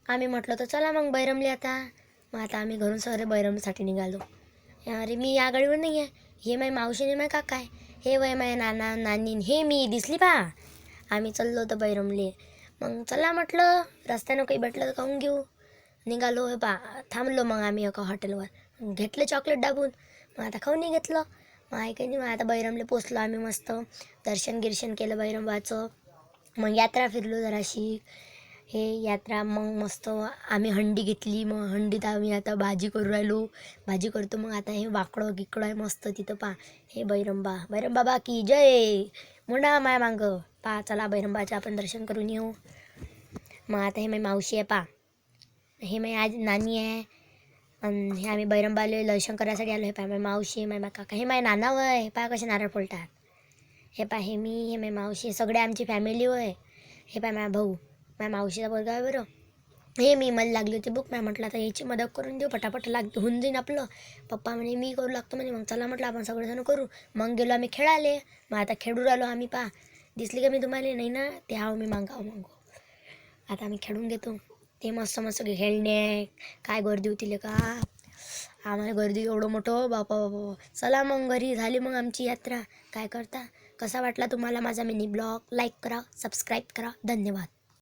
आम्ही म्हटलं तर चला मग बैरमले आता. मग आता आम्ही घरून सगळे बैरमसाठी निघालो. अरे मी या गाडीवर नाही आहे, हे माझी मावशीने माझे काका आहे, हे वय माझ्या नाना नानी, हे मी दिसली पा. आम्ही चाललो होतो बैरमले. मग चला म्हटलं रस्त्यानं काही भेटलं तर खाऊन घेऊ. निघालो हे पा. थांबलो मग आम्ही एका हॉटेलवर, घेतलं चॉकलेट दाबून. मग आता खाऊनही घेतलं. मग काही नाही, मग आता बैरमले पोचलो आम्ही. मस्त दर्शन गिर्शन केलं बैरमबाचं. मग यात्रा फिरलो जराशी. हे यात्रा मग मस्त आम्ही हंडी घेतली. मग हंडीत आम्ही आता भाजी करू राहिलो, भाजी करतो. मग आता हे वाकडं गिकडं आहे मस्त तिथं पा. हे बैरमबाबा की जय, मुंडा माय मागं पा. चला बैरमबाचं आपण दर्शन करून येऊ. मग आता हे माझी मावशी आहे पा, हे माझी आज नानी आहे. आणि हे आम्ही बैरमबाले दर्शन करायसाठी आलो. हे पा माझी मावशी, माझ्या काका, हे माझे नाना वय पा कसे नारळ फोडतात. हे पा हे मी, हे माझी मावशी, सगळे आमची फॅमिली वय. हे पा माझा भाऊ, माझ्या मावशीचा पोरगा आहे बरं. हे मी मला लागली होती भूक. म्हटलं आता याची मदत करून देऊ, पटापट होऊन जाईन आपलं. पप्पा म्हणे मी करू लागतो म्हणे. मग चला म्हटलं आपण सगळेजण करू. मग गेलो आम्ही खेळाले. मग आता खेळू राहिलो आम्ही पा. दिसली का मी तुम्हाला? नाही ना, ते हाव मी मागो. आता आम्ही खेळून घेतो. ते मस्त मस्त खेळणे. काय गर्दी होती ले का, आम्हाला गर्दी एवढं मोठं बापा बापा. चला मग घरी. झाली मग आमची यात्रा. काय करता, कसा वाटला तुम्हाला माझा मिनी ब्लॉग? लाईक करा, सबस्क्राईब करा. धन्यवाद.